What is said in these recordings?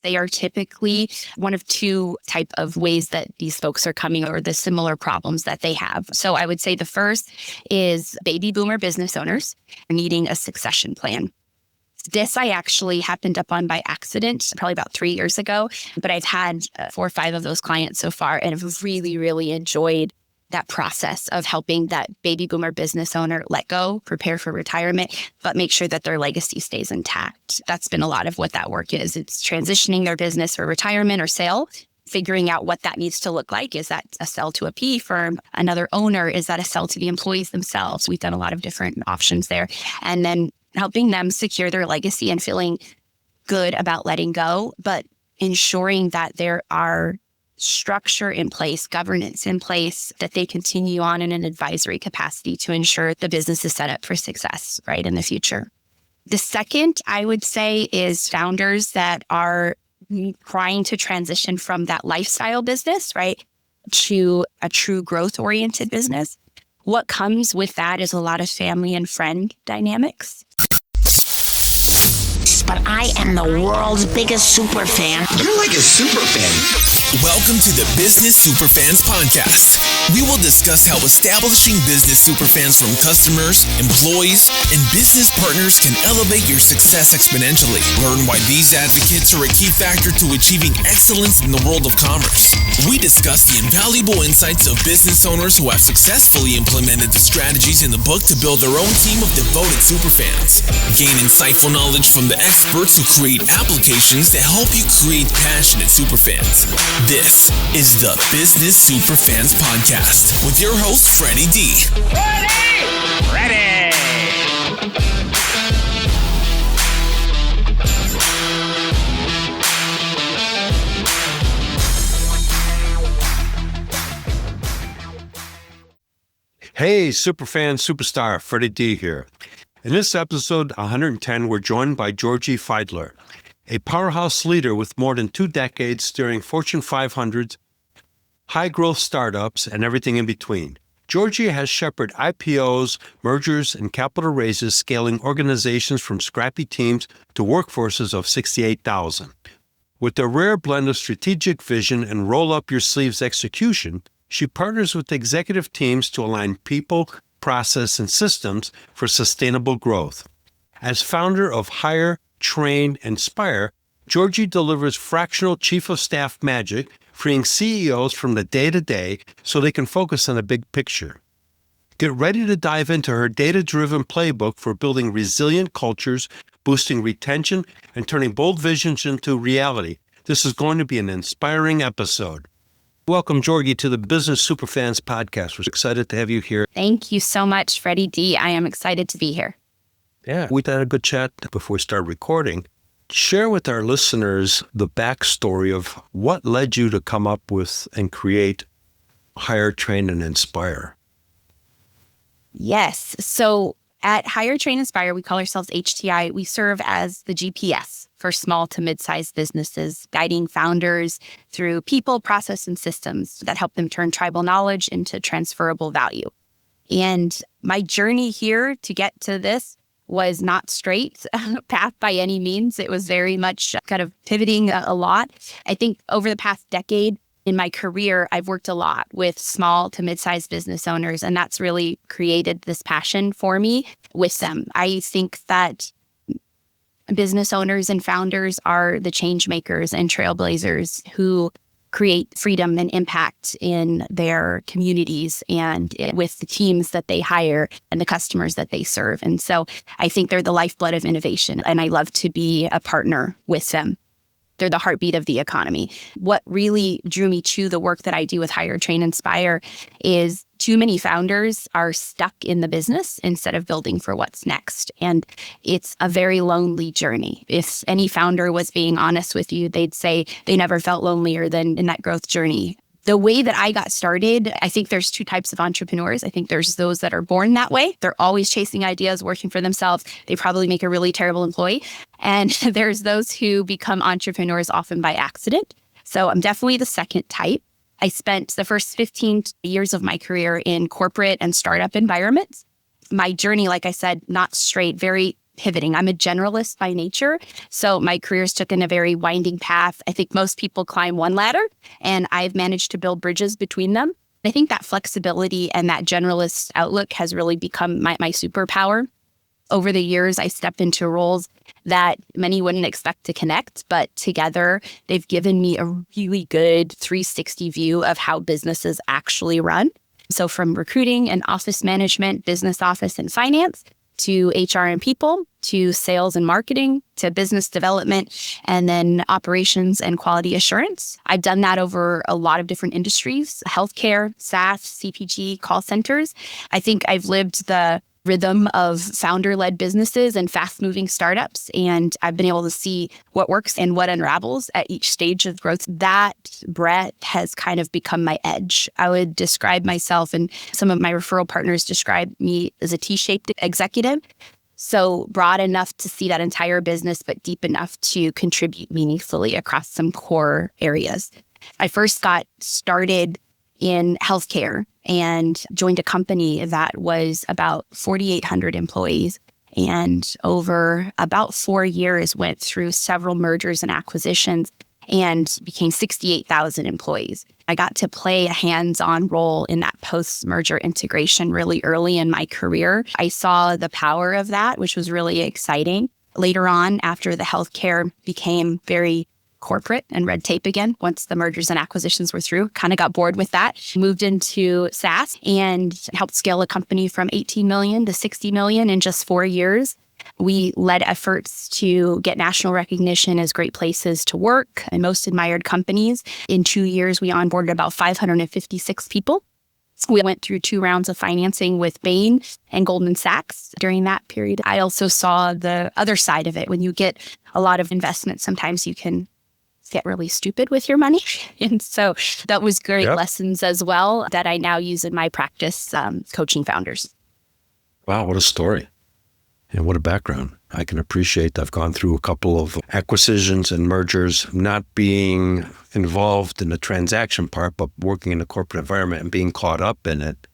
They are typically one of two type of ways that these folks are coming or the similar problems that they have. So I would say the first is baby boomer business owners needing a succession plan. This I actually happened up on by accident, probably about 3 years ago, but I've had 4 or 5 of those clients so far and have really, really enjoyed that process of helping that baby boomer business owner let go, prepare for retirement, but make sure that their legacy stays intact. That's been a lot of what that work is. It's transitioning their business for retirement or sale, figuring out what that needs to look like. Is that a sell to a PE firm? Another owner? Is that a sell to the employees themselves? We've done a lot of different options there. And then helping them secure their legacy and feeling good about letting go, but ensuring that there are structure in place, governance in place, that they continue on in an advisory capacity to ensure the business is set up for success, right, in the future. The second, I would say, is founders that are trying to transition from that lifestyle business, right, to a true growth-oriented business. What comes with that is a lot of family and friend dynamics. But I am the world's biggest super fan. You're like a super fan. Welcome to the Business Superfans podcast. We will discuss how establishing business superfans from customers, employees, and business partners can elevate your success exponentially. Learn why these advocates are a key factor to achieving excellence in the world of commerce. We discuss the invaluable insights of business owners who have successfully implemented the strategies in the book to build their own team of devoted superfans. Gain insightful knowledge from the experts who create applications that help you create passionate superfans. This is the Business Superfans podcast with your host, Freddie D. Ready! Hey, Superfan Superstar, Freddie D here. In this episode 110, we're joined by Georgi Feider, a powerhouse leader with more than 2 decades steering Fortune 500, high-growth startups, and everything in between. Georgi has shepherded IPOs, mergers, and capital raises, scaling organizations from scrappy teams to workforces of 68,000. With a rare blend of strategic vision and roll-up-your-sleeves execution, she partners with executive teams to align people, process, and systems for sustainable growth. As founder of Hire, Train, Inspire, Georgi delivers fractional chief of staff magic, freeing CEOs from the day-to-day so they can focus on the big picture. Get ready to dive into her data-driven playbook for building resilient cultures, boosting retention, and turning bold visions into reality. This is going to be an inspiring episode. Welcome, Georgi, to the Business Superfans podcast. We're excited to have you here. Thank you so much, Freddie D. I am excited to be here. Yeah, we had a good chat before we started recording. Share with our listeners the backstory of what led you to come up with and create Hire, Train, and Inspire. Yes. So at Hire, Train, Inspire, we call ourselves HTI. We serve as the GPS for small to mid-sized businesses, guiding founders through people, process, and systems that help them turn tribal knowledge into transferable value. And my journey here to get to this was not straight path by any means. It was very much kind of pivoting a lot. I think over the past decade in my career, I've worked a lot with small to mid-sized business owners, and that's really created this passion for me with them. I think that business owners and founders are the change makers and trailblazers who create freedom and impact in their communities and with the teams that they hire and the customers that they serve. And so I think they're the lifeblood of innovation, and I love to be a partner with them. They're the heartbeat of the economy. What really drew me to the work that I do with Hire, Train, Inspire is too many founders are stuck in the business instead of building for what's next. And it's a very lonely journey. If any founder was being honest with you, they'd say they never felt lonelier than in that growth journey. The way that I got started, I think there's 2 types of entrepreneurs. I think there's those that are born that way. They're always chasing ideas, working for themselves. They probably make a really terrible employee. And there's those who become entrepreneurs often by accident. So I'm definitely the second type. I spent the first 15 years of my career in corporate and startup environments. My journey, like I said, not straight, very pivoting. I'm a generalist by nature, so my careers took in a very winding path. I think most people climb one ladder, and I've managed to build bridges between them. I think that flexibility and that generalist outlook has really become my superpower. Over the years, I stepped into roles that many wouldn't expect to connect, but together they've given me a really good 360 view of how businesses actually run. So from recruiting and office management, business office and finance, to HR and people, to sales and marketing, to business development, and then operations and quality assurance. I've done that over a lot of different industries: healthcare, SaaS, CPG, call centers. I think I've lived the rhythm of founder-led businesses and fast-moving startups, and I've been able to see what works and what unravels at each stage of growth. That breadth has kind of become my edge. I would describe myself, and some of my referral partners describe me as a T-shaped executive. So broad enough to see that entire business, but deep enough to contribute meaningfully across some core areas. I first got started in healthcare and joined a company that was about 4,800 employees. And over about 4 years, went through several mergers and acquisitions and became 68,000 employees. I got to play a hands-on role in that post-merger integration really early in my career. I saw the power of that, which was really exciting. Later on, after the healthcare became very corporate and red tape again, once the mergers and acquisitions were through, kind of got bored with that, moved into SaaS and helped scale a company from 18 million to 60 million in just 4 years. We led efforts to get national recognition as great places to work and most admired companies. In 2 years, we onboarded about 556 people. We went through 2 rounds of financing with Bain and Goldman Sachs during that period. I also saw the other side of it. When you get a lot of investment, sometimes you can get really stupid with your money. And so that was great lessons as well that I now use in my practice coaching founders. Wow, what a story. And what a background. I can appreciate I've gone through a couple of acquisitions and mergers, not being involved in the transaction part, but working in a corporate environment and being caught up in it.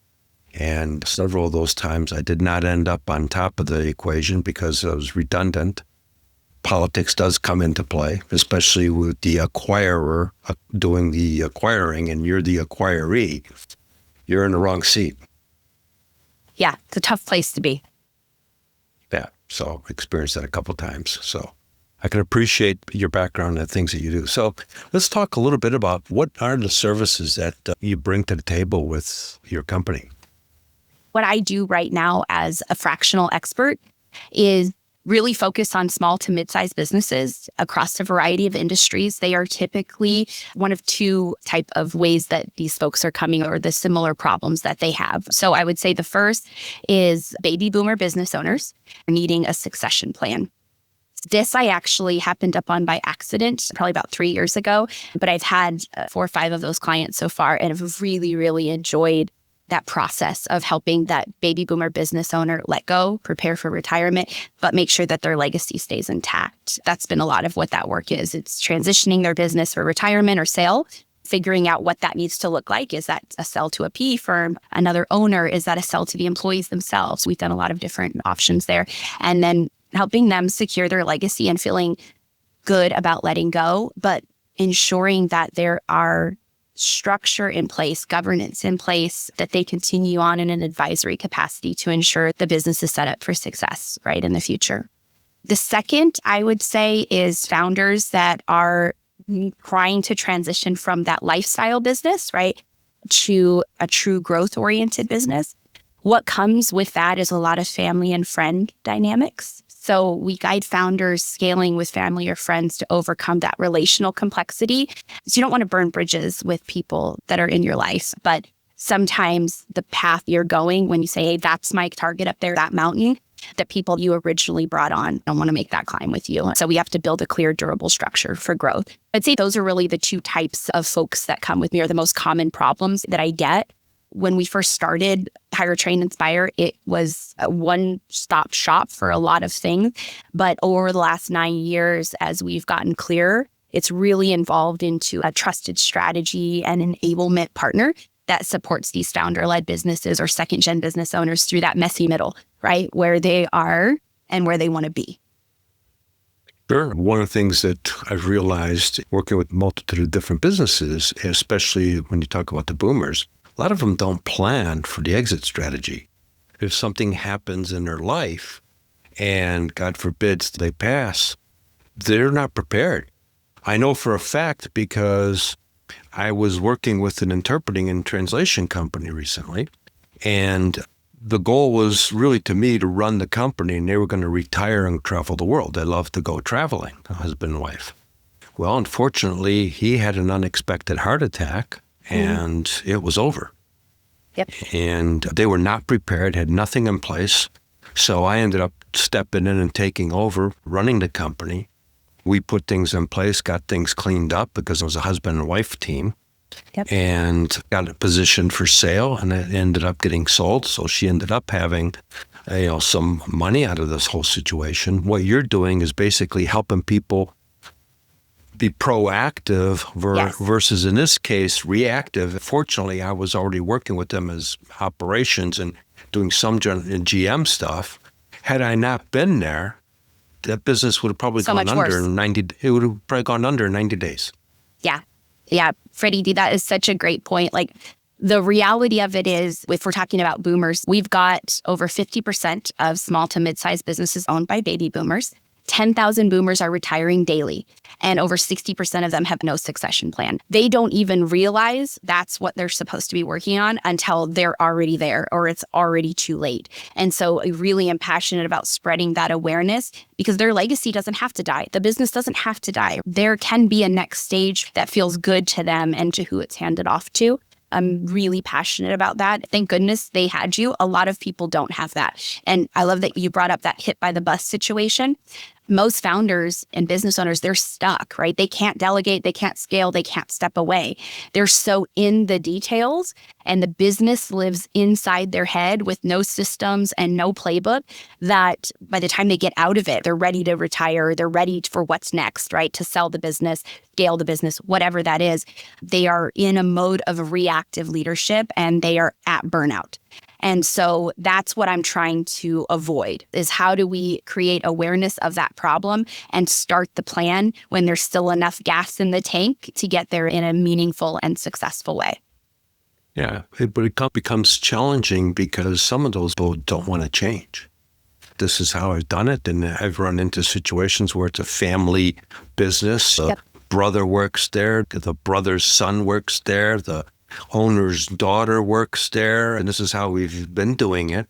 And several of those times I did not end up on top of the equation because I was redundant. Politics does come into play, especially with the acquirer doing the acquiring and you're the acquiree. You're in the wrong seat. Yeah, it's a tough place to be. Yeah, so experienced that a couple of times. So I can appreciate your background and the things that you do. So let's talk a little bit about what are the services that you bring to the table with your company. What I do right now as a fractional expert is really focus on small to mid-sized businesses across a variety of industries. They are typically one of 2 type of ways that these folks are coming or the similar problems that they have. So I would say the first is baby boomer business owners needing a succession plan. This I actually happened up on by accident, probably about 3 years ago, but I've had 4 or 5 of those clients so far and have really, really enjoyed that process of helping that baby boomer business owner let go, prepare for retirement, but make sure that their legacy stays intact. That's been a lot of what that work is. It's transitioning their business for retirement or sale, figuring out what that needs to look like. Is that a sell to a PE firm, another owner? Is that a sell to the employees themselves? We've done a lot of different options there. And then helping them secure their legacy and feeling good about letting go, but ensuring that there are structure in place, governance in place, that they continue on in an advisory capacity to ensure the business is set up for success, right, in the future. The second, I would say, is founders that are trying to transition from that lifestyle business, right, to a true growth-oriented business. What comes with that is a lot of family and friend dynamics. So we guide founders scaling with family or friends to overcome that relational complexity. So you don't want to burn bridges with people that are in your life, but sometimes the path you're going when you say, hey, that's my target up there, that mountain, the people you originally brought on don't want to make that climb with you. So we have to build a clear, durable structure for growth. I'd say those are really the 2 types of folks that come with me, or the most common problems that I get. When we first started Hire, Train, Inspire, it was a one-stop shop for a lot of things. But over the last 9 years, as we've gotten clearer, it's really evolved into a trusted strategy and enablement partner that supports these founder-led businesses or second-gen business owners through that messy middle, right? Where they are and where they want to be. Sure. One of the things that I've realized working with a multitude of different businesses, especially when you talk about the boomers, a lot of them don't plan for the exit strategy. If something happens in their life and God forbids they pass, they're not prepared. I know for a fact because I was working with an interpreting and translation company recently, and the goal was really to me to run the company, and they were going to retire and travel the world. They love to go traveling, a husband and wife. Well, unfortunately, he had an unexpected heart attack, and it was over. Yep. And they were not prepared, had nothing in place. So I ended up stepping in and taking over, running the company. We put things in place, got things cleaned up because it was a husband and wife team. Yep. And got it positioned for sale, and it ended up getting sold. So she ended up having, some money out of this whole situation. What you're doing is basically helping people be proactive versus, in this case, reactive. Fortunately, I was already working with them as operations and doing some GM stuff. Had I not been there, that business would have probably gone under 90. It would have probably gone under 90 days. Yeah, Freddie D, that is such a great point. Like, the reality of it is, if we're talking about boomers, we've got over 50% of small to mid-sized businesses owned by baby boomers. 10,000 boomers are retiring daily, and over 60% of them have no succession plan. They don't even realize that's what they're supposed to be working on until they're already there or it's already too late. And so I really am passionate about spreading that awareness because their legacy doesn't have to die. The business doesn't have to die. There can be a next stage that feels good to them and to who it's handed off to. I'm really passionate about that. Thank goodness they had you. A lot of people don't have that. And I love that you brought up that hit by the bus situation. Most founders and business owners, they're stuck, right? They can't delegate, they can't scale, they can't step away. They're so in the details, and the business lives inside their head with no systems and no playbook, that by the time they get out of it, they're ready to retire, they're ready for what's next, right? To sell the business, scale the business, whatever that is. They are in a mode of reactive leadership and they are at burnout. And so that's what I'm trying to avoid, is how do we create awareness of that problem and start the plan when there's still enough gas in the tank to get there in a meaningful and successful way. Yeah, but it becomes challenging because some of those people don't want to change. This is how I've done it, and I've run into situations where it's a family business. The brother works there, the brother's son works there, the owner's daughter works there, and this is how we've been doing it.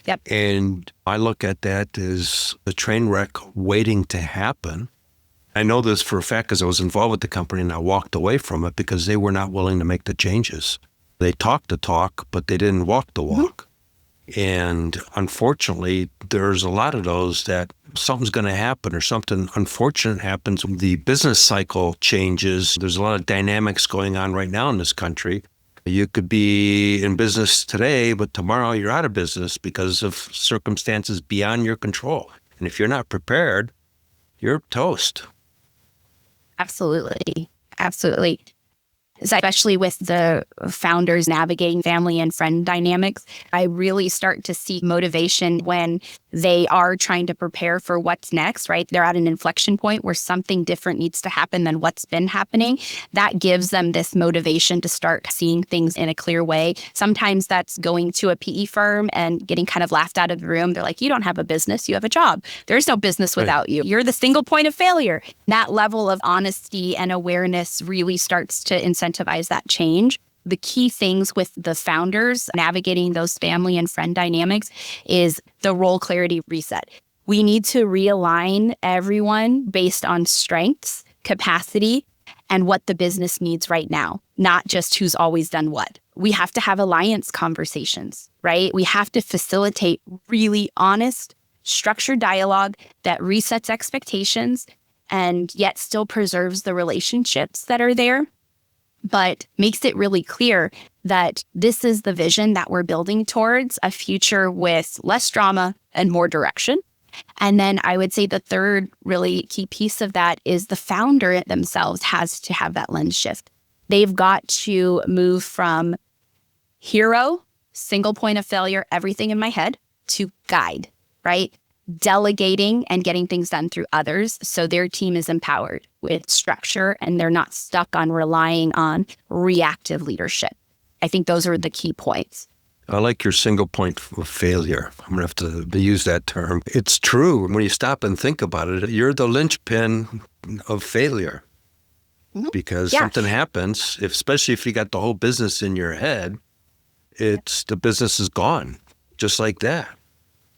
Yep. And I look at that as a train wreck waiting to happen. I know this for a fact because I was involved with the company and I walked away from it because they were not willing to make the changes. They talked the talk, but they didn't walk the walk. And unfortunately, there's a lot of those that something's going to happen or something unfortunate happens. The business cycle changes. There's a lot of dynamics going on right now in this country. You could be in business today, but tomorrow you're out of business because of circumstances beyond your control. And if you're not prepared, you're toast. Absolutely. Absolutely. Especially with the founders navigating family and friend dynamics, I really start to see motivation when they are trying to prepare for what's next, right? They're at an inflection point where something different needs to happen than what's been happening. That gives them this motivation to start seeing things in a clear way. Sometimes that's going to a PE firm and getting kind of laughed out of the room. They're like, you don't have a business, you have a job. There's no business without you. You're the single point of failure. That level of honesty and awareness really starts to incentivize that change. The key things with the founders navigating those family and friend dynamics is the role clarity reset. We need to realign everyone based on strengths, capacity, and what the business needs right now, not just who's always done what. We have to have alliance conversations, right? We have to facilitate really honest, structured dialogue that resets expectations and yet still preserves the relationships that are there, but makes it really clear that this is the vision that we're building towards, a future with less drama and more direction. And then I would say the third really key piece of that is the founder themselves has to have that lens shift. They've got to move from hero, single point of failure, everything in my head, to guide, right? delegating and getting things done through others so their team is empowered with structure and they're not stuck on relying on reactive leadership. I think those are the key points. I like your single point of failure. I'm going to have to use that term. It's true. When you stop and think about it, you're the linchpin of failure. Because something happens, especially if you got the whole business in your head, the business is gone, just like that.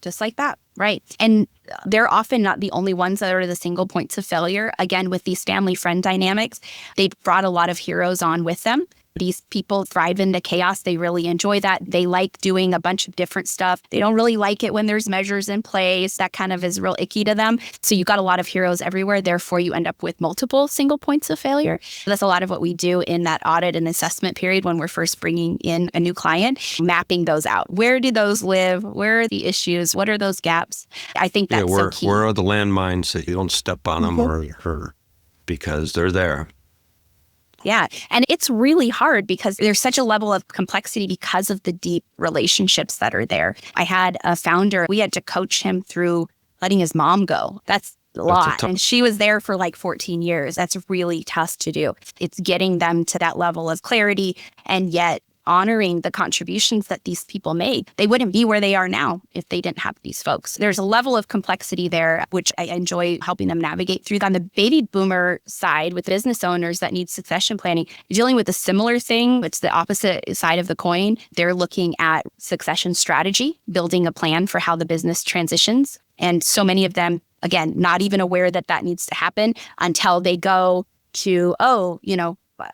Just like that, right. And they're often not the only ones that are the single points of failure. Again, with these family-friend dynamics, they've brought a lot of heroes on with them. These people thrive in the chaos. They really enjoy that. They like doing a bunch of different stuff. They don't really like it when there's measures in place. That kind of is real icky to them. So you've got a lot of heroes everywhere. Therefore, you end up with multiple single points of failure. That's a lot of what we do in that audit and assessment period when we're first bringing in a new client, mapping those out. Where do those live? Where are the issues? What are those gaps? I think that's so key. Where are the landmines that you don't step on them or because they're there? Yeah. And it's really hard because there's such a level of complexity because of the deep relationships that are there. I had a founder, we had to coach him through letting his mom go. That's a lot. And she was there for like 14 years. That's really tough to do. It's getting them to that level of clarity and yet honoring the contributions that these people made. They wouldn't be where they are now if they didn't have these folks. There's a level of complexity there, which I enjoy helping them navigate through. On the baby boomer side, with business owners that need succession planning, dealing with a similar thing. It's the opposite side of the coin. They're looking at succession strategy, building a plan for how the business transitions. And so many of them, again, not even aware that that needs to happen until they go to,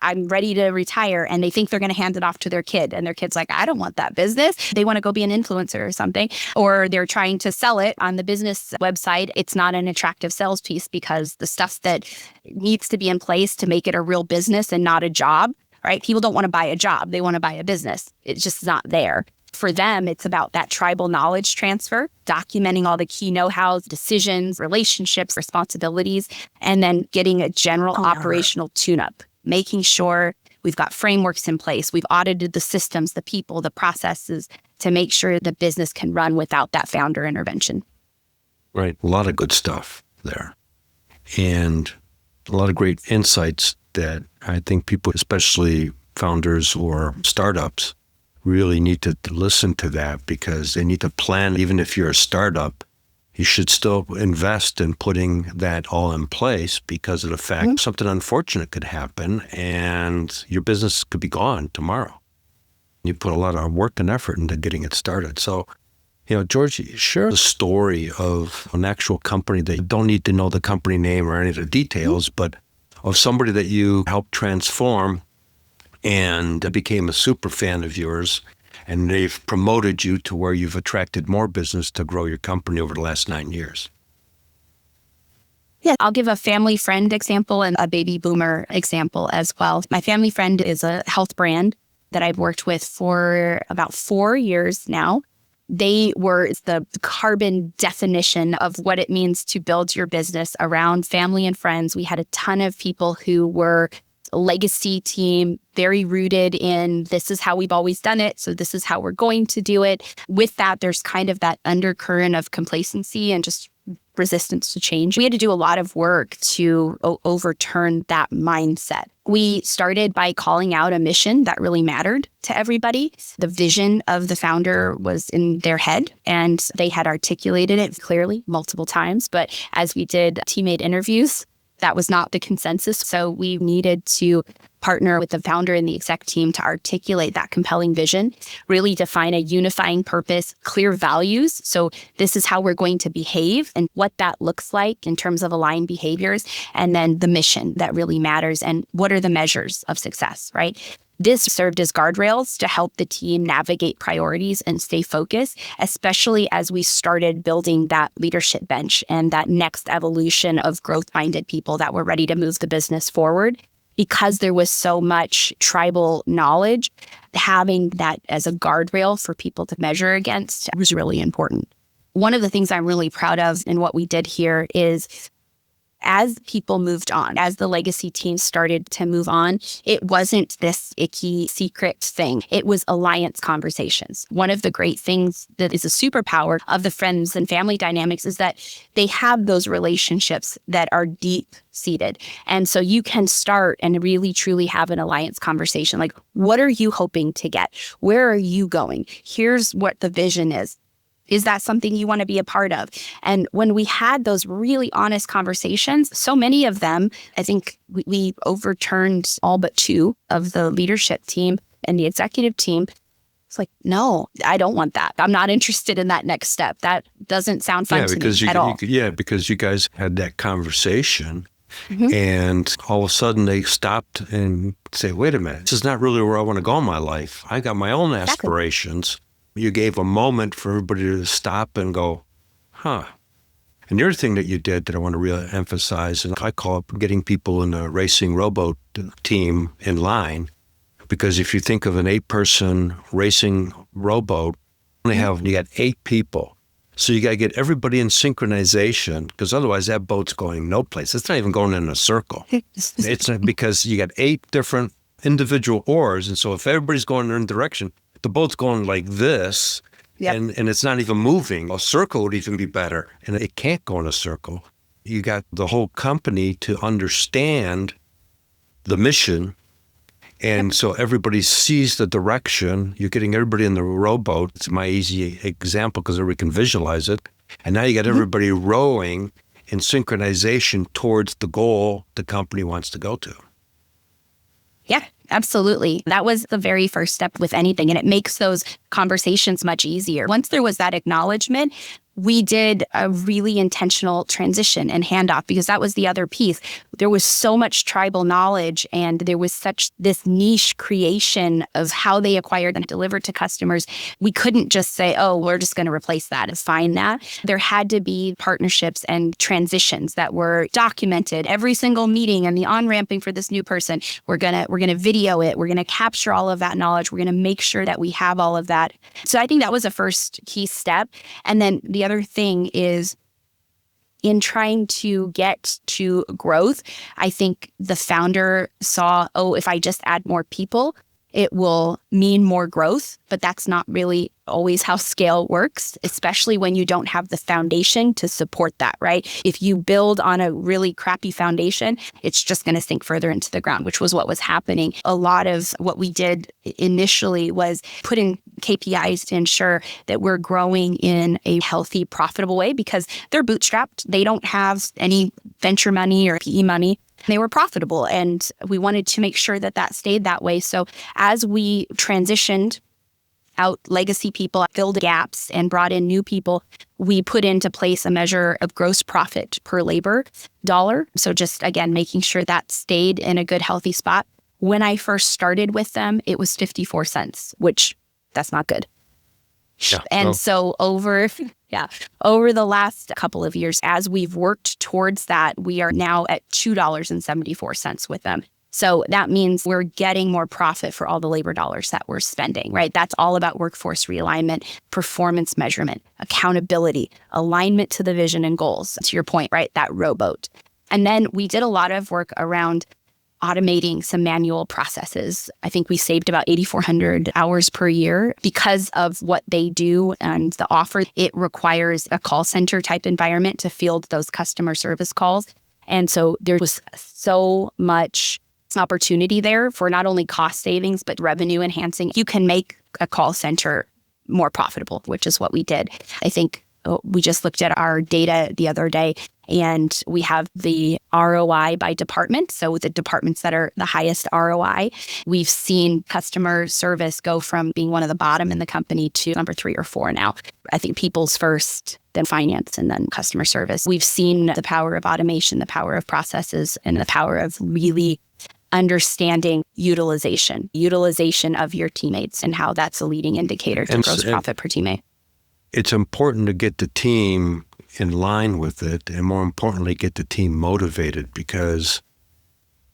I'm ready to retire, and they think they're going to hand it off to their kid, and their kid's like, I don't want that business. They want to go be an influencer or something, or they're trying to sell it on the business website. It's not an attractive sales piece because the stuff that needs to be in place to make it a real business and not a job, right? People don't want to buy a job. They want to buy a business. It's just not there. For them, it's about that tribal knowledge transfer, documenting all the key know-hows, decisions, relationships, responsibilities, and then getting a general operational tune-up. Making sure we've got frameworks in place. We've audited the systems, the people, the processes to make sure the business can run without that founder intervention. Right. A lot of good stuff there. And a lot of great insights that I think people, especially founders or startups, really need to listen to that because they need to plan. Even if you're a startup, you should still invest in putting that all in place because of the fact something unfortunate could happen and your business could be gone tomorrow. You put a lot of work and effort into getting it started. So, Georgie, share the story of an actual company that you don't need to know the company name or any of the details, but of somebody that you helped transform and became a super fan of yours. And they've promoted you to where you've attracted more business to grow your company over the last 9 years. Yeah, I'll give a family friend example and a baby boomer example as well. My family friend is a health brand that I've worked with for about 4 years now. They were the carbon definition of what it means to build your business around family and friends. We had a ton of people who were a legacy team, very rooted in this is how we've always done it, so this is how we're going to do it. With that, there's kind of that undercurrent of complacency and just resistance to change. We had to do a lot of work to overturn that mindset. We started by calling out a mission that really mattered to everybody. The vision of the founder was in their head, and they had articulated it clearly multiple times. But as we did teammate interviews, that was not the consensus. So we needed to partner with the founder and the exec team to articulate that compelling vision, really define a unifying purpose, clear values. So this is how we're going to behave and what that looks like in terms of aligned behaviors. And then the mission that really matters and what are the measures of success, right? This served as guardrails to help the team navigate priorities and stay focused, especially as we started building that leadership bench and that next evolution of growth-minded people that were ready to move the business forward. Because there was so much tribal knowledge, having that as a guardrail for people to measure against was really important. One of the things I'm really proud of in what we did here is As people moved on, as the legacy team started to move on, it wasn't this icky secret thing. It was alliance conversations. One of the great things that is a superpower of the friends and family dynamics is that they have those relationships that are deep seated. And so you can start and really truly have an alliance conversation. Like, what are you hoping to get? Where are you going? Here's what the vision is. Is that something you want to be a part of? And when we had those really honest conversations, so many of them, I think we overturned all but 2 of the leadership team and the executive team. It's like, no, I don't want that. I'm not interested in that next step. That doesn't sound fun to me at all. Because you guys had that conversation and all of a sudden they stopped and say, wait a minute, this is not really where I want to go in my life. I got my own aspirations. You gave a moment for everybody to stop and go, huh. And the other thing that you did that I want to really emphasize, and I call it getting people in a racing rowboat team in line, because if you think of an 8-person racing rowboat, you got 8 people. So you got to get everybody in synchronization, because otherwise that boat's going no place. It's not even going in a circle. It's not, because you got 8 different individual oars. And so if everybody's going in their own direction, the boat's going like this, and it's not even moving. A circle would even be better, and it can't go in a circle. You got the whole company to understand the mission, and so everybody sees the direction. You're getting everybody in the rowboat. It's my easy example because everybody can visualize it. And now you got everybody rowing in synchronization towards the goal the company wants to go to. Yeah, absolutely. That was the very first step with anything. And it makes those conversations much easier. Once there was that acknowledgement, we did a really intentional transition and handoff, because that was the other piece. There was so much tribal knowledge, and there was such this niche creation of how they acquired and delivered to customers. We couldn't just say, oh, we're just going to replace that and find that. There had to be partnerships and transitions that were documented. Every single meeting and the on-ramping for this new person, we're gonna video it. We're gonna capture all of that knowledge. We're gonna make sure that we have all of that. So I think that was a first key step. And then the other thing is, in trying to get to growth, I think the founder saw, oh, if I just add more people, it will mean more growth. But that's not really always how scale works, especially when you don't have the foundation to support that, right? If you build on a really crappy foundation, it's just going to sink further into the ground, which was what was happening. A lot of what we did initially was put in KPIs to ensure that we're growing in a healthy, profitable way, because they're bootstrapped. They don't have any venture money or PE money. They were profitable, and we wanted to make sure that that stayed that way. So as we transitioned out legacy people, filled gaps, and brought in new people, we put into place a measure of gross profit per labor dollar. So just, again, making sure that stayed in a good, healthy spot. When I first started with them, it was 54 cents, which that's not good. Yeah, and so over the last couple of years, as we've worked towards that, we are now at $2.74 with them. So that means we're getting more profit for all the labor dollars that we're spending, right? That's all about workforce realignment, performance measurement, accountability, alignment to the vision and goals. To your point, right? That rowboat. And then we did a lot of work around automating some manual processes. I think we saved about 8,400 hours per year because of what they do and the offer. It requires a call center type environment to field those customer service calls. And so there was so much opportunity there for not only cost savings, but revenue enhancing. You can make a call center more profitable, which is what we did. I think we just looked at our data the other day, and we have the ROI by department. So the departments that are the highest ROI, we've seen customer service go from being one of the bottom in the company to number 3 or 4 now. I think people's first, then finance, and then customer service. We've seen the power of automation, the power of processes, and the power of really understanding utilization of your teammates, and how that's a leading indicator to gross profit per teammate. It's important to get the team in line with it, and more importantly, get the team motivated, because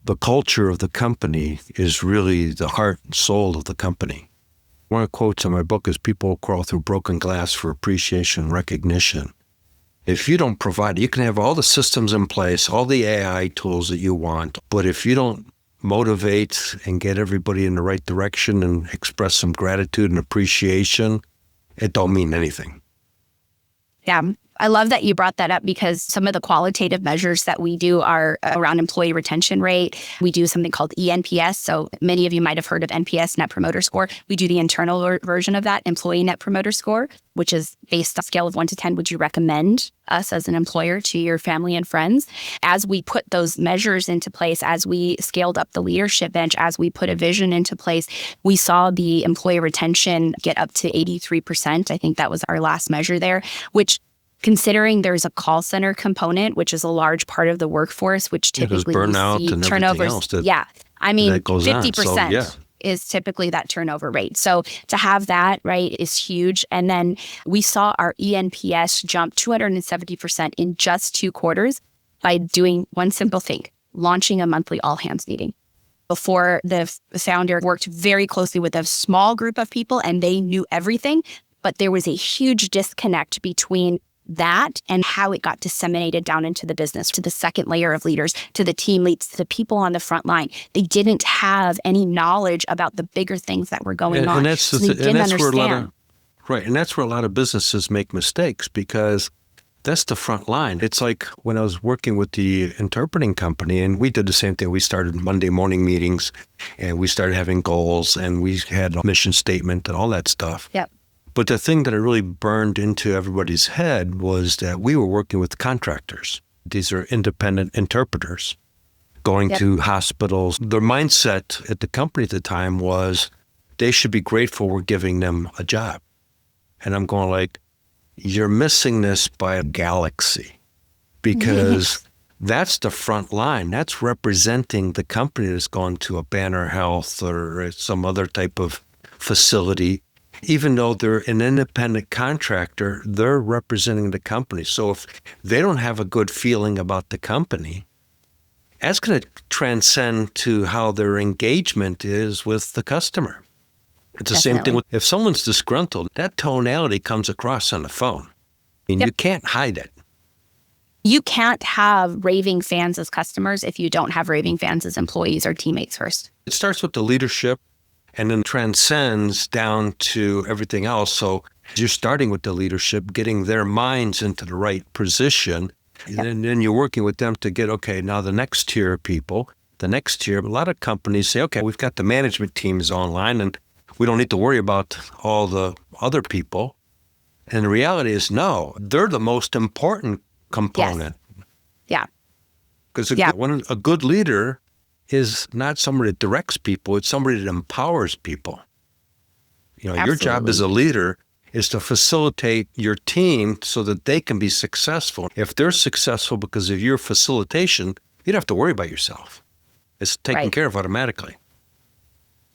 the culture of the company is really the heart and soul of the company. One of the quotes in my book is, people crawl through broken glass for appreciation and recognition. If you don't provide, you can have all the systems in place, all the AI tools that you want, but if you don't motivate and get everybody in the right direction and express some gratitude and appreciation, it don't mean anything. Yeah. I love that you brought that up because some of the qualitative measures that we do are around employee retention rate. We do something called ENPS. So many of you might have heard of NPS, Net Promoter Score. We do the internal version of that, Employee Net Promoter Score, which is based on a scale of 1 to 10. Would you recommend us as an employer to your family and friends? As we put those measures into place, as we scaled up the leadership bench, as we put a vision into place, we saw the employee retention get up to 83%. I think that was our last measure there, which considering there's a call center component, which is a large part of the workforce, which typically burnout we see and turnovers. Else that, yeah. I mean, that goes 50% on. So, yeah. is typically that turnover rate. So to have that, right, is huge. And then we saw our ENPS jump 270% in just 2 quarters by doing one simple thing, launching a monthly all hands meeting. Before, the founder worked very closely with a small group of people and they knew everything, but there was a huge disconnect between that and how it got disseminated down into the business, to the second layer of leaders, to the team leads, to the people on the front line. They didn't have any knowledge about the bigger things that were going on. And that's, so they didn't understand. And that's where a lot of businesses make mistakes because that's the front line. It's like when I was working with the interpreting company and we did the same thing. We started Monday morning meetings and we started having goals and we had a mission statement and all that stuff. Yep. But the thing that really burned into everybody's head was that we were working with contractors. These are independent interpreters going to hospitals. Their mindset at the company at the time was they should be grateful we're giving them a job. And I'm going like, you're missing this by a galaxy because that's the front line. That's representing the company that's gone to a Banner Health or some other type of facility. Even though they're an independent contractor, they're representing the company. So if they don't have a good feeling about the company, that's going to transcend to how their engagement is with the customer. It's the same thing with if someone's disgruntled, that tonality comes across on the phone. I mean, you can't hide it. You can't have raving fans as customers if you don't have raving fans as employees or teammates first. It starts with the leadership and then transcends down to everything else. So you're starting with the leadership, getting their minds into the right position, and then you're working with them to get, okay, now the next tier of people, the next tier. A lot of companies say, okay, we've got the management teams online and we don't need to worry about all the other people. And the reality is, no, they're the most important component. Yes. Yeah. Because a good leader is not somebody that directs people, it's somebody that empowers people. Your job as a leader is to facilitate your team so that they can be successful. If they're successful because of your facilitation, you don't have to worry about yourself. It's taken care of automatically.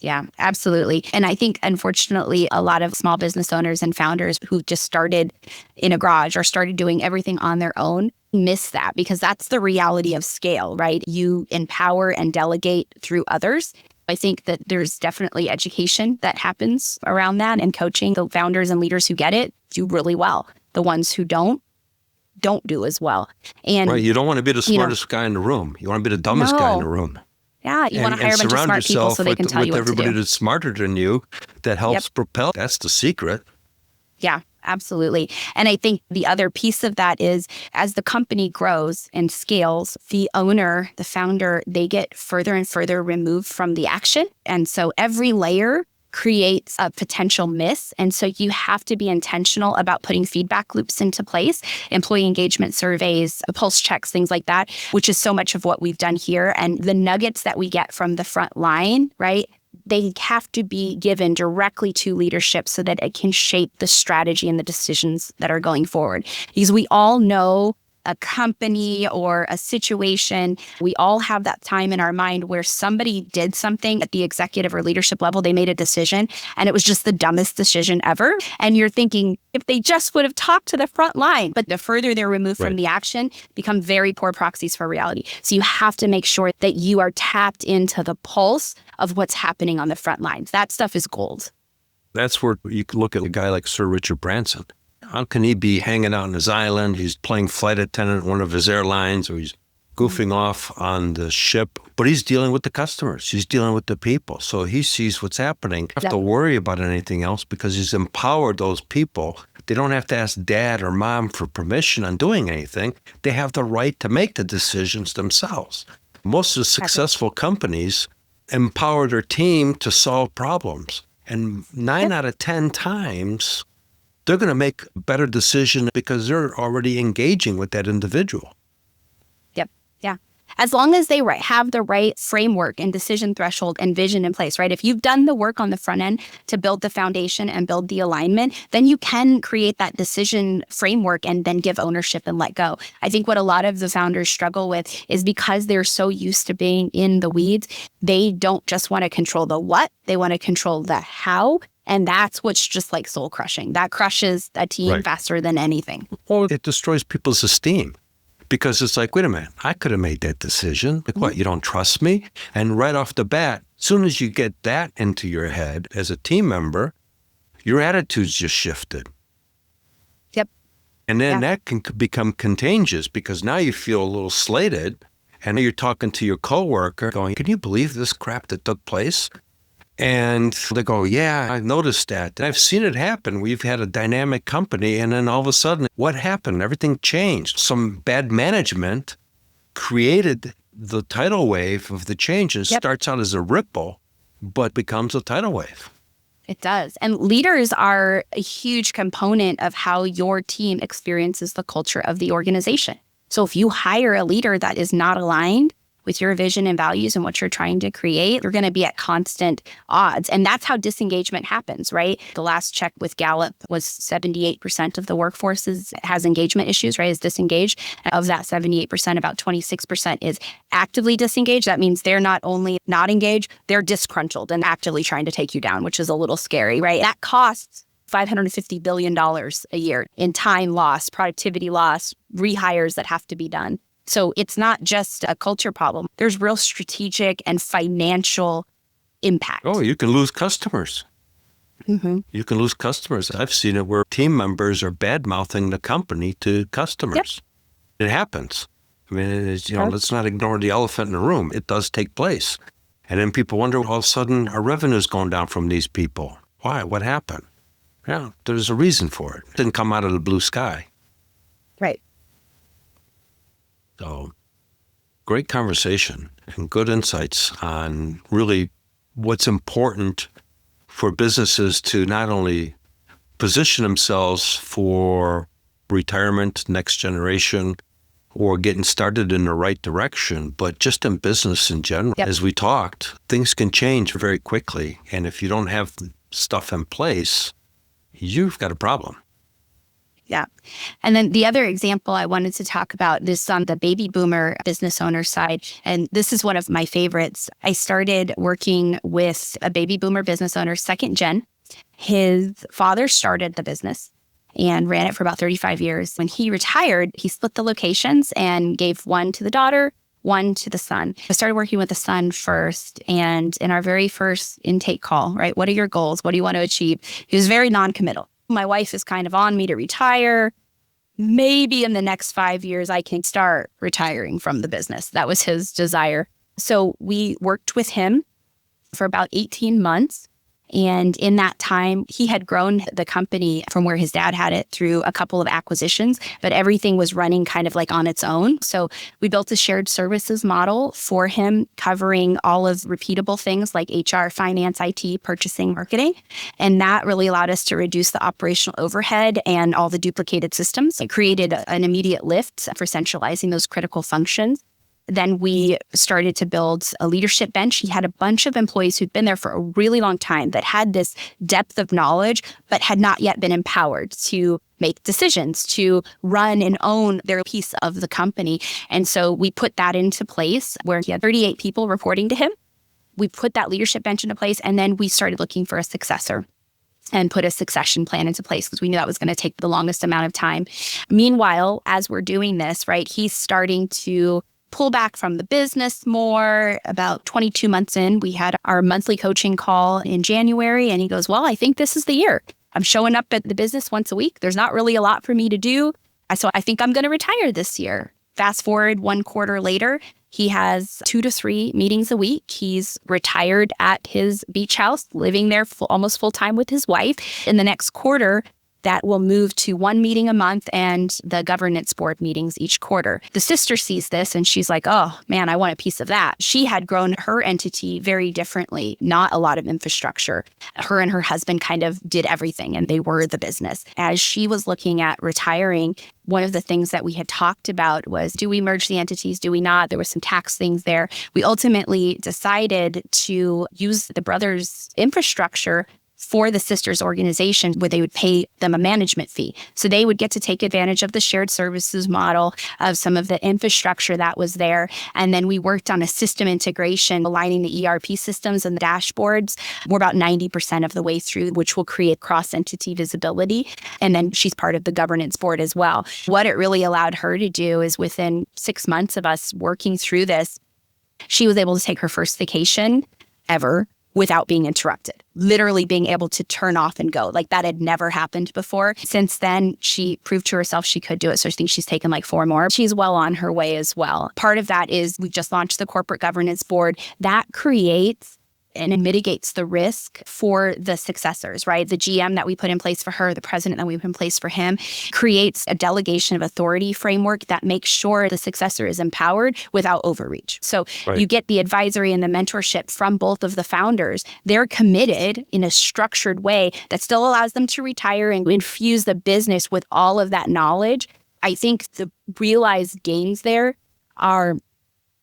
Yeah, absolutely. And I think, unfortunately, a lot of small business owners and founders who just started in a garage or started doing everything on their own miss that because that's the reality of scale, right? You empower and delegate through others. I think that there's definitely education that happens around that and coaching. The founders and leaders who get it do really well. The ones who don't do as well. And you don't want to be the smartest guy in the room. You want to be the dumbest guy in the room. Yeah, you want to hire a bunch of smart people so they can tell you what to do. With everybody that's smarter than you that helps propel. That's the secret. Yeah, absolutely. And I think the other piece of that is as the company grows and scales, the owner, the founder, they get further and further removed from the action. And so every layer creates a potential miss. And so you have to be intentional about putting feedback loops into place, employee engagement surveys, pulse checks, things like that, which is so much of what we've done here. And the nuggets that we get from the front line, right? They have to be given directly to leadership so that it can shape the strategy and the decisions that are going forward. Because we all know a company or a situation, we all have that time in our mind where somebody did something at the executive or leadership level, they made a decision, and it was just the dumbest decision ever. And you're thinking, if they just would have talked to the front line, but the further they're removed from the action, become very poor proxies for reality. So you have to make sure that you are tapped into the pulse of what's happening on the front lines. That stuff is gold. That's where you can look at a guy like Sir Richard Branson. How can he be hanging out on his island? He's playing flight attendant at one of his airlines, or he's goofing off on the ship, but he's dealing with the customers. He's dealing with the people. So he sees what's happening. He doesn't have to worry about anything else because he's empowered those people. They don't have to ask dad or mom for permission on doing anything. They have the right to make the decisions themselves. Most of the successful companies empower their team to solve problems. And 9 out of 10 times, they're going to make a better decision because they're already engaging with that individual. Yeah. As long as they have the right framework and decision threshold and vision in place, right? If you've done the work on the front end to build the foundation and build the alignment, then you can create that decision framework and then give ownership and let go. I think what a lot of the founders struggle with is because they're so used to being in the weeds, they don't just want to control the what, they want to control the how. And that's what's just like soul crushing. That crushes a team faster than anything. Or it destroys people's esteem. Because it's like, wait a minute, I could have made that decision. Like, what, you don't trust me? And right off the bat, as soon as you get that into your head as a team member, your attitude's just shifted. Yep. And then that can become contagious because now you feel a little slated and you're talking to your coworker going, can you believe this crap that took place? And they go, yeah, I've noticed that. And I've seen it happen. We've had a dynamic company, and then all of a sudden, what happened? Everything changed. Some bad management created the tidal wave of the change. It starts out as a ripple, but becomes a tidal wave. It does. And leaders are a huge component of how your team experiences the culture of the organization. So if you hire a leader that is not aligned with your vision and values and what you're trying to create, you're going to be at constant odds. And that's how disengagement happens, right? The last check with Gallup was 78% of the workforce has engagement issues, right? Is disengaged. Of that 78%, about 26% is actively disengaged. That means they're not only not engaged, they're disgruntled and actively trying to take you down, which is a little scary, right? That costs $550 billion a year in time loss, productivity loss, rehires that have to be done. So it's not just a culture problem. There's real strategic and financial impact. Oh, you can lose customers. Mm-hmm. You can lose customers. I've seen it where team members are bad-mouthing the company to customers. It happens. I mean, let's not ignore the elephant in the room. It does take place. And then people wonder, all of a sudden, our revenue's going down from these people. Why? What happened? Yeah, there's a reason for it. It didn't come out of the blue sky. Right. So, great conversation and good insights on really what's important for businesses to not only position themselves for retirement, next generation, or getting started in the right direction, but just in business in general. As we talked, things can change very quickly. And if you don't have stuff in place, you've got a problem. Yeah. And then the other example I wanted to talk about this on the baby boomer business owner side. And this is one of my favorites. I started working with a baby boomer business owner, second gen. His father started the business and ran it for about 35 years. When he retired, he split the locations and gave one to the daughter, one to the son. I started working with the son first. And in our very first intake call, right, what are your goals? What do you want to achieve? He was very non-committal. My wife is kind of on me to retire. Maybe in the next 5 years, I can start retiring from the business. That was his desire. So we worked with him for about 18 months. And in that time, he had grown the company from where his dad had it through a couple of acquisitions, but everything was running kind of like on its own. So we built a shared services model for him, covering all of repeatable things like HR, finance, IT, purchasing, marketing. And that really allowed us to reduce the operational overhead and all the duplicated systems. It created an immediate lift for centralizing those critical functions. Then we started to build a leadership bench. He had a bunch of employees who'd been there for a really long time that had this depth of knowledge, but had not yet been empowered to make decisions, to run and own their piece of the company. And so we put that into place where he had 38 people reporting to him. We put that leadership bench into place, and then we started looking for a successor and put a succession plan into place because we knew that was going to take the longest amount of time. Meanwhile, as we're doing this, right, he's starting to pull back from the business more. About 22 months in, we had our monthly coaching call in January, and he goes, well, I think this is the year. I'm showing up at the business once a week. There's not really a lot for me to do. So I think I'm going to retire this year. Fast forward 1 quarter later, he has 2 to 3 meetings a week. He's retired at his beach house, living there almost full time with his wife. In the next quarter, that will move to 1 meeting a month and the governance board meetings each quarter. The sister sees this and she's like, oh man, I want a piece of that. She had grown her entity very differently, not a lot of infrastructure. Her and her husband kind of did everything and they were the business. As she was looking at retiring, one of the things that we had talked about was, do we merge the entities? Do we not? There were some tax things there. We ultimately decided to use the brothers' infrastructure for the sisters' organization where they would pay them a management fee. So they would get to take advantage of the shared services model, of some of the infrastructure that was there. And then we worked on a system integration, aligning the ERP systems and the dashboards. We're about 90% of the way through, which will create cross-entity visibility. And then she's part of the governance board as well. What it really allowed her to do is within 6 months of us working through this, she was able to take her first vacation ever without being interrupted, literally being able to turn off and go. Like that had never happened before. Since then, she proved to herself she could do it. So I think she's taken like 4 more. She's well on her way as well. Part of that is we've just launched the corporate governance board. That creates and it mitigates the risk for the successors, right? The GM that we put in place for her, the president that we put in place for him, creates a delegation of authority framework that makes sure the successor is empowered without overreach. So you get the advisory and the mentorship from both of the founders. They're committed in a structured way that still allows them to retire and infuse the business with all of that knowledge. I think the realized gains there are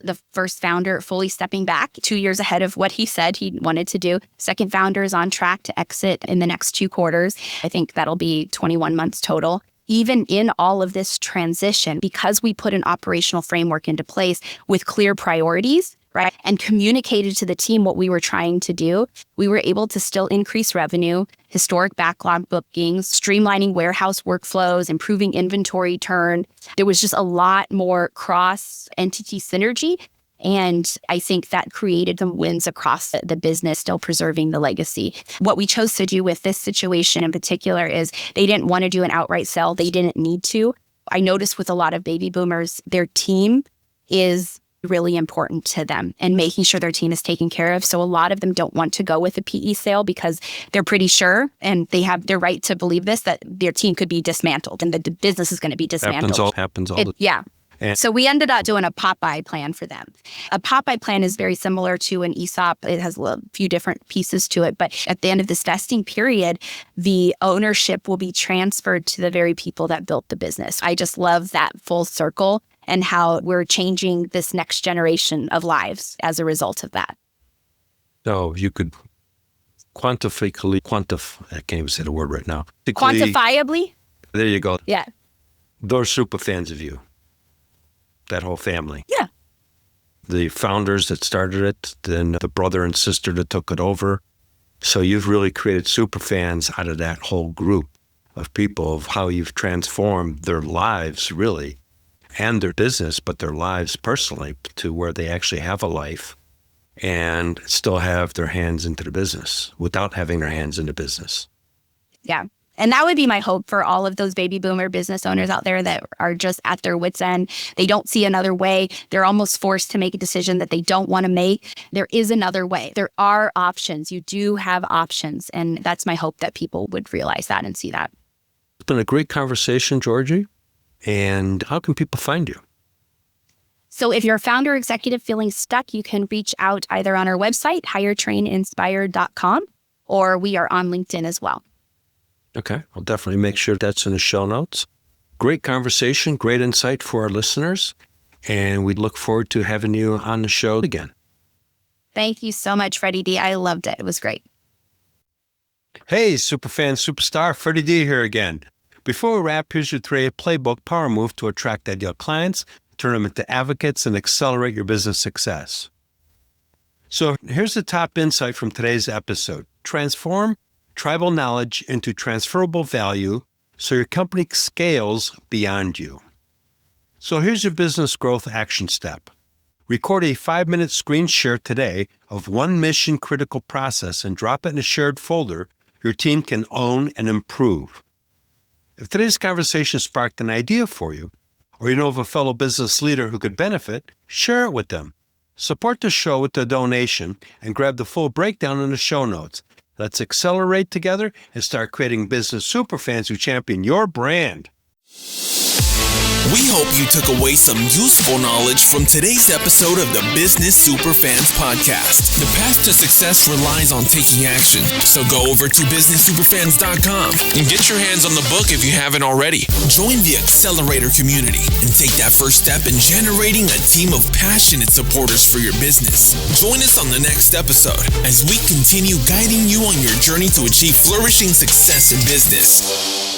the first founder fully stepping back 2 years ahead of what he said he wanted to do. Second founder is on track to exit in the next 2 quarters. I think that'll be 21 months total. Even in all of this transition, because we put an operational framework into place with clear priorities, right, and communicated to the team what we were trying to do, we were able to still increase revenue, historic backlog bookings, streamlining warehouse workflows, improving inventory turn. There was just a lot more cross-entity synergy. And I think that created some wins across the business, still preserving the legacy. What we chose to do with this situation in particular is they didn't want to do an outright sell. They didn't need to. I noticed with a lot of baby boomers, their team is really important to them and making sure their team is taken care of. So a lot of them don't want to go with a PE sale because they're pretty sure, and they have their right to believe this, that their team could be dismantled and the business is going to be dismantled. Happens all the time. Yeah. So we ended up doing a Popeye plan for them. A Popeye plan is very similar to an ESOP. It has a few different pieces to it. But at the end of this vesting period, the ownership will be transferred to the very people that built the business. I just love that full circle and how we're changing this next generation of lives as a result of that. So you could I can't even say the word right now. Quantifiably? There you go. Yeah. They're super fans of you. That whole family. Yeah. The founders that started it, then the brother and sister that took it over. So you've really created super fans out of that whole group of people, of how you've transformed their lives, really, and their business, but their lives personally, to where they actually have a life and still have their hands into the business without having their hands in the business. Yeah. And that would be my hope for all of those baby boomer business owners out there that are just at their wits' end. They don't see another way. They're almost forced to make a decision that they don't want to make. There is another way. There are options. You do have options. And that's my hope, that people would realize that and see that. It's been a great conversation, Georgie. And how can people find you? So if you're a founder or executive feeling stuck, you can reach out either on our website, hiretraininspire.com, or we are on LinkedIn as well. Okay, I'll definitely make sure that's in the show notes. Great conversation, great insight for our listeners, and we look forward to having you on the show again. Thank you so much, Freddie D. I loved it. It was great. Hey, Superfan Superstar, Freddie D here again. Before we wrap, here's your 3A Playbook power move to attract ideal clients, turn them into advocates, and accelerate your business success. So here's the top insight from today's episode. Transform tribal knowledge into transferable value so your company scales beyond you. So here's your business growth action step. Record a 5-minute screen share today of one mission critical process and drop it in a shared folder your team can own and improve. If today's conversation sparked an idea for you, or you know of a fellow business leader who could benefit, share it with them. Support the show with a donation and grab the full breakdown in the show notes. Let's accelerate together and start creating business superfans who champion your brand. We hope you took away some useful knowledge from today's episode of the Business Superfans podcast. The path to success relies on taking action. So go over to businesssuperfans.com and get your hands on the book if you haven't already. Join the Accelerator community and take that first step in generating a team of passionate supporters for your business. Join us on the next episode as we continue guiding you on your journey to achieve flourishing success in business.